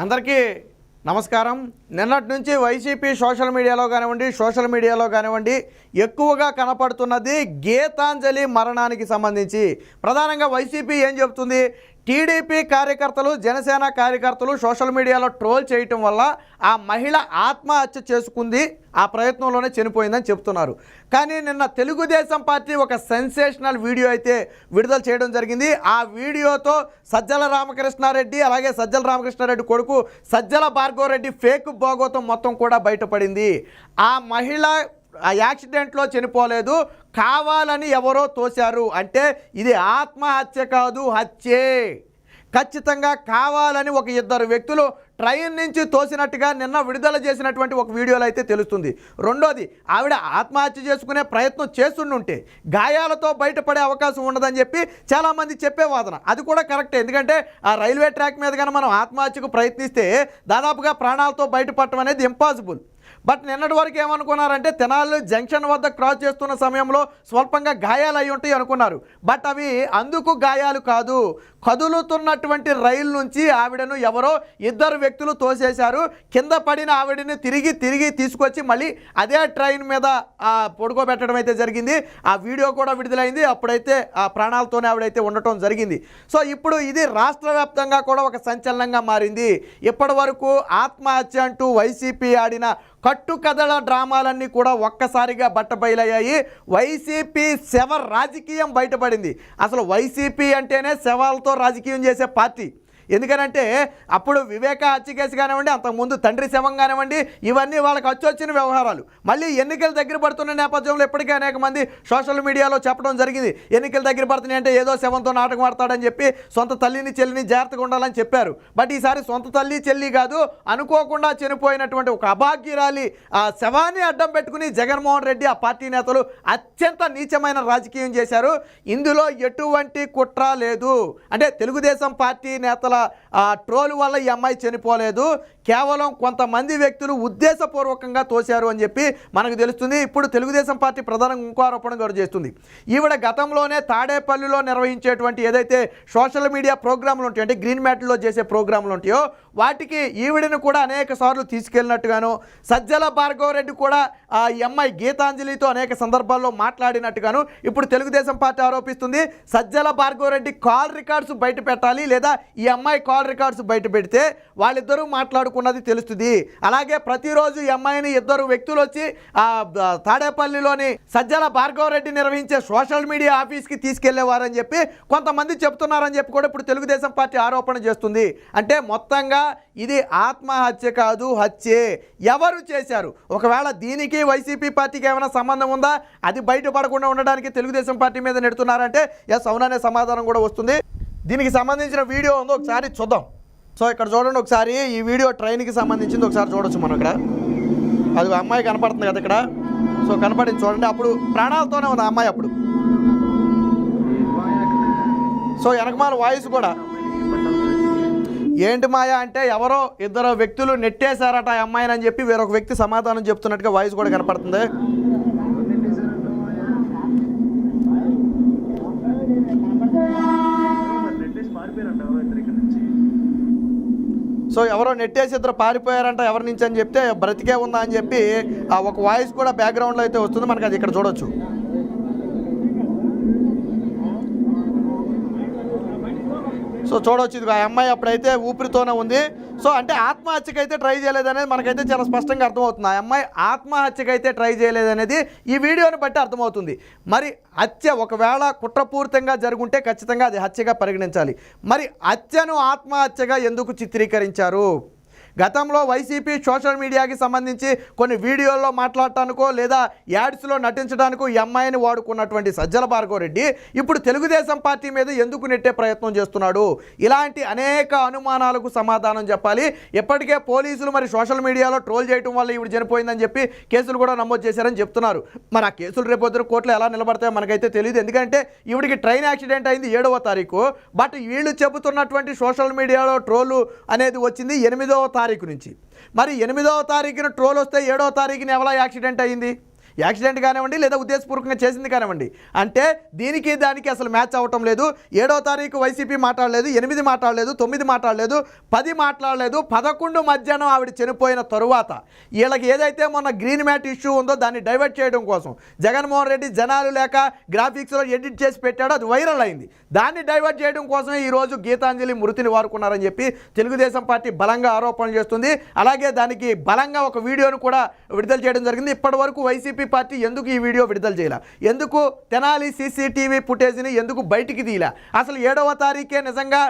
అందరికీ నమస్కారం. నిన్నటి నుంచి వైసీపీ సోషల్ మీడియాలో కానివ్వండి ఎక్కువగా కనపడుతున్నది గీతాంజలి మరణానికి సంబంధించి. ప్రధానంగా వైసీపీ ఏం చెబుతుంది, టీడీపీ కార్యకర్తలు జనసేన కార్యకర్తలు సోషల్ మీడియాలో ట్రోల్ చేయటం వల్ల ఆ మహిళ ఆత్మహత్య చేసుకుంది, ఆ ప్రయత్నంలోనే చనిపోయిందని చెప్తున్నారు. కానీ నిన్న తెలుగుదేశం పార్టీ ఒక సెన్సేషనల్ వీడియో అయితే విడుదల చేయడం జరిగింది. ఆ వీడియోతో సజ్జల రామకృష్ణారెడ్డి అలాగే సజ్జల రామకృష్ణారెడ్డి కొడుకు సజ్జల భార్గవరెడ్డి ఫేక్ భాగోతం మొత్తం కూడా బయటపడింది. ఆ మహిళ ఆ యాక్సిడెంట్లో చనిపోలేదు, కావాలని ఎవరో తోశారు. అంటే ఇది ఆత్మహత్య కాదు, హత్యే. ఖచ్చితంగా కావాలని ఒక ఇద్దరు వ్యక్తులు ట్రైన్ నుంచి తోసినట్టుగా నిన్న విడుదల చేసినటువంటి ఒక వీడియోలో అయితే తెలుస్తుంది. రెండోది, ఆవిడ ఆత్మహత్య చేసుకునే ప్రయత్నం చేస్తుంటే గాయాలతో బయటపడే అవకాశం ఉండదని చెప్పి చాలామంది చెప్పే వాదన. అది కూడా కరెక్టే. ఎందుకంటే ఆ రైల్వే ట్రాక్ మీద కానీ మనం ఆత్మహత్యకు ప్రయత్నిస్తే దాదాపుగా ప్రాణాలతో బయటపడటం అనేది ఇంపాసిబుల్. బట్ నిన్నటి వరకు ఏమనుకున్నారంటే తెనాలి జంక్షన్ వద్ద క్రాస్ చేస్తున్న సమయంలో స్వల్పంగా గాయాలు అయి ఉంటాయి అనుకున్నారు. బట్ అవి అందుకు గాయాలు కాదు, కదులుతున్నటువంటి రైలు నుంచి ఆవిడను ఎవరో ఇద్దరు వ్యక్తులు తోసేశారు. కింద పడిన ఆవిడని తిరిగి తీసుకొచ్చి మళ్ళీ అదే ట్రైన్ మీద పడుకోబెట్టడం అయితే జరిగింది. ఆ వీడియో కూడా విడుదలైంది. అప్పుడైతే ఆ ప్రాణాలతోనే ఆవిడైతే ఉండటం జరిగింది. సో ఇప్పుడు ఇది రాష్ట్ర వ్యాప్తంగా కూడా ఒక సంచలనంగా మారింది. ఇప్పటి వరకు ఆత్మహత్య అంటూ వైసీపీ ఆడిన కట్టుకథల డ్రామాలన్నీ కూడా ఒక్కసారిగా బట్టబయలయ్యాయి. వైసీపీ శవ రాజకీయం బయటపడింది. అసలు వైసీపీ అంటేనే శవాలతో రాజకీయం చేసే పార్టీ. ఎందుకనంటే అప్పుడు వివేక హత్య కేసు కానివ్వండి, అంతకుముందు తండ్రి శవం కానివ్వండి, ఇవన్నీ వాళ్ళకి వచ్చిన వ్యవహారాలు. మళ్ళీ ఎన్నికలు దగ్గర పడుతున్న నేపథ్యంలో ఇప్పటికే అనేక మంది సోషల్ మీడియాలో చెప్పడం జరిగింది, ఎన్నికలు దగ్గర పడుతున్నాయి అంటే ఏదో శవంతో నాటకం ఆడతాడని చెప్పి సొంత తల్లిని చెల్లిని జాగ్రత్తగా ఉండాలని చెప్పారు. బట్ ఈసారి సొంత తల్లి చెల్లి కాదు, అనుకోకుండా చనిపోయినటువంటి ఒక అభాగ్యురాలి ఆ శవాన్ని అడ్డం పెట్టుకుని జగన్మోహన్ రెడ్డి ఆ పార్టీ నేతలు అత్యంత నీచమైన రాజకీయం చేశారు. ఇందులో ఎటువంటి కుట్ర లేదు. అంటే తెలుగుదేశం పార్టీ నేతల ట్రోల్ వల్ల ఈ అమ్మాయి చనిపోలేదు, కేవలం కొంతమంది వ్యక్తులు ఉద్దేశపూర్వకంగా తోశారు అని చెప్పి మనకు తెలుస్తుంది. ఇప్పుడు తెలుగుదేశం పార్టీ ప్రధానంగా ఇంకో ఆరోపణ కూడా చేస్తుంది. ఈవిడ గతంలోనే తాడేపల్లిలో నిర్వహించేటువంటి ఏదైతే సోషల్ మీడియా ప్రోగ్రాంలు ఉంటాయో, అంటే గ్రీన్ మ్యాట్లో చేసే ప్రోగ్రాంలు ఉంటాయో వాటికి ఈవిడను కూడా అనేక సార్లు తీసుకెళ్ళినట్టుగాను, సజ్జల భార్గవరెడ్డి కూడా ఈ అమ్మాయి గీతాంజలితో అనేక సందర్భాల్లో మాట్లాడినట్టుగాను ఇప్పుడు తెలుగుదేశం పార్టీ ఆరోపిస్తుంది. సజ్జల భార్గవరెడ్డి కాల్ రికార్డ్స్ బయట పెట్టాలి, లేదా ఈ అమ్మాయి కాల్ రికార్డ్స్ బయట పెడితే వాళ్ళిద్దరూ మాట్లాడుకున్నది తెలుస్తుంది. అలాగే ప్రతిరోజు ఈ అమ్మాయిని ఇద్దరు వ్యక్తులు వచ్చి తాడేపల్లిలోని సజ్జల భార్గవరెడ్డి నిర్వహించే సోషల్ మీడియా ఆఫీస్కి తీసుకెళ్లేవారని చెప్పి కొంతమంది చెప్తున్నారని చెప్పి కూడా ఇప్పుడు తెలుగుదేశం పార్టీ ఆరోపణ చేస్తుంది. అంటే మొత్తంగా ఇది ఆత్మహత్య కాదు, హత్యే. ఎవరు చేశారు? ఒకవేళ దీనికి వైసీపీ పార్టీకి ఏమైనా సంబంధం ఉందా, అది బయటపడకుండా ఉండడానికి తెలుగుదేశం పార్టీ మీద నెడుతున్నారంటే ఎస్ అవుననే సమాధానం కూడా వస్తుంది. దీనికి సంబంధించిన వీడియో ఉందో ఒకసారి చూద్దాం. సో ఇక్కడ చూడండి ఒకసారి, ఈ వీడియో ట్రైన్కి సంబంధించింది ఒకసారి చూడొచ్చు మనం. ఇక్కడ అది అమ్మాయి కనపడుతుంది కదా ఇక్కడ, సో కనపడింది చూడండి. అప్పుడు ప్రాణాలతోనే ఉంది ఆ అమ్మాయి అప్పుడు. సో వెనకమాల వాయిస్ కూడా ఏంటి మాయా అంటే ఎవరో ఇద్దరు వ్యక్తులు నెట్టేశారట ఆ అమ్మాయిని అని చెప్పి వేరొక వ్యక్తి సమాధానం చెప్తున్నట్టుగా వాయిస్ కూడా కనపడుతుంది. సో ఎవరో నెట్టేసి ఇద్దరు పారిపోయారంట ఎవరి నుంచి అని చెప్తే బ్రతికే ఉందా అని చెప్పి ఒక వాయిస్ కూడా బ్యాక్గ్రౌండ్లో అయితే వస్తుంది మనకి, అది ఇక్కడ చూడొచ్చు. సో చూడవచ్చు, ఇది ఆ అమ్మాయి అప్పుడైతే ఊపిరితోనే ఉంది. సో అంటే ఆత్మహత్యకైతే ట్రై చేయలేదనేది మనకైతే చాలా స్పష్టంగా అర్థమవుతుంది. ఆ అమ్మాయి ఆత్మహత్యకైతే ట్రై చేయలేదనేది ఈ వీడియోని బట్టి అర్థమవుతుంది. మరి హత్య ఒకవేళ కుట్రపూరితంగా జరుగుంటే ఖచ్చితంగా అది హత్యగా పరిగణించాలి. మరి హత్యను ఆత్మహత్యగా ఎందుకు చిత్రీకరించారు? గతంలో వైసీపీ సోషల్ మీడియాకి సంబంధించి కొన్ని వీడియోల్లో మాట్లాడటానికో లేదా యాడ్స్లో నటించడానికో ఈ అమ్మాయిని వాడుకున్నటువంటి సజ్జల భార్గవరెడ్డి ఇప్పుడు తెలుగుదేశం పార్టీ మీద ఎందుకు నెట్టే ప్రయత్నం చేస్తున్నాడు? ఇలాంటి అనేక అనుమానాలకు సమాధానం చెప్పాలి. ఇప్పటికే పోలీసులు మరి సోషల్ మీడియాలో ట్రోల్ చేయడం వల్ల ఈవిడ చనిపోయిందని చెప్పి కేసులు కూడా నమోదు చేశారని చెప్తున్నారు. మరి ఆ కేసులు రేపొద్దున కోర్టులో ఎలా నిలబడతాయో మనకైతే తెలియదు. ఎందుకంటే ఈవిడికి ట్రైన్ యాక్సిడెంట్ అయింది 7వ తారీఖు. బట్ వీళ్ళు చెబుతున్నటువంటి సోషల్ మీడియాలో ట్రోలు అనేది వచ్చింది 8వ తారీఖు నుంచి. మరి 8వ తారీఖున ట్రోల్ వస్తే 7వ తారీఖున ఎవలా యాక్సిడెంట్ అయింది? యాక్సిడెంట్ కానివ్వండి లేదా ఉద్దేశపూర్వకంగా చేసింది కానివ్వండి. అంటే దీనికి దానికి అసలు మ్యాచ్ అవ్వటం లేదు. 7వ తారీఖు వైసీపీ మాట్లాడలేదు, 8 మాట్లాడలేదు, 9 మాట్లాడలేదు, 10 మాట్లాడలేదు, 11 మధ్యాహ్నం ఆవిడ చనిపోయిన తరువాత వీళ్ళకి ఏదైతే మొన్న గ్రీన్ మ్యాట్ ఇష్యూ ఉందో దాన్ని డైవర్ట్ చేయడం కోసం జగన్మోహన్ రెడ్డి జనాలు లేక గ్రాఫిక్స్లో ఎడిట్ చేసి పెట్టాడు, అది వైరల్ అయింది. దాన్ని డైవర్ట్ చేయడం కోసమే ఈరోజు గీతాంజలి మృతిని వాడుకున్నారని చెప్పి తెలుగుదేశం పార్టీ బలంగా ఆరోపణలు చేస్తుంది. అలాగే దానికి బలంగా ఒక వీడియోను కూడా విడుదల చేయడం జరిగింది. ఇప్పటి వరకు వైసీపీ పార్టీ ఎందుకు ఈ వీడియో విడుదల చేయాల, ఎందుకు తెనాలి సీసీటీవీ ఫుటేజ్ని ఎందుకు బయటికి తీయలే, అసలు 7వ తారీఖే నిజంగా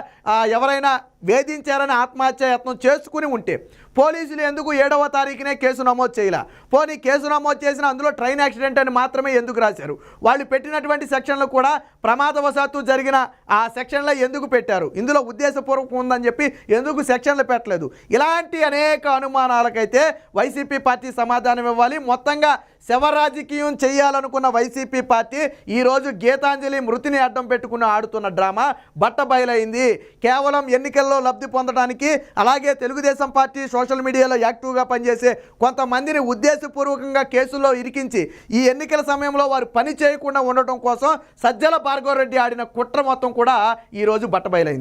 ఎవరైనా వేధించారని ఆత్మహత్య యత్నం చేసుకుని ఉంటే పోలీసులు ఎందుకు 7వ తారీఖునే కేసు నమోదు చేయలే? పోనీ కేసు నమోదు చేసిన అందులో ట్రైన్ యాక్సిడెంట్ అని మాత్రమే ఎందుకు రాశారు? వాళ్ళు పెట్టినటువంటి సెక్షన్లు కూడా ప్రమాదవశాత్తు జరిగిన ఆ సెక్షన్లో ఎందుకు పెట్టారు? ఇందులో ఉద్దేశపూర్వకం ఉందని చెప్పి ఎందుకు సెక్షన్లు పెట్టలేదు? ఇలాంటి అనేక అనుమానాలకైతే వైసీపీ పార్టీ సమాధానం ఇవ్వాలి. మొత్తంగా శవ రాజకీయం చేయాలనుకున్న వైసీపీ పార్టీ ఈరోజు గీతాంజలి మృతిని అడ్డం పెట్టుకుని ఆడుతున్న డ్రామా బట్టబయలైంది. కేవలం ఎన్నికల్లో లబ్ధి పొందడానికి, అలాగే తెలుగుదేశం పార్టీ సోషల్ మీడియాలో యాక్టివ్గా పనిచేసే కొంతమందిని ఉద్దేశపూర్వకంగా కేసుల్లో ఇరికించి ఈ ఎన్నికల సమయంలో వారు పని చేయకుండా ఉండటం కోసం సజ్జల భార్గవ రెడ్డి ఆడిన కుట్ర మొత్తం కూడా ఈరోజు బట్టబయలైంది.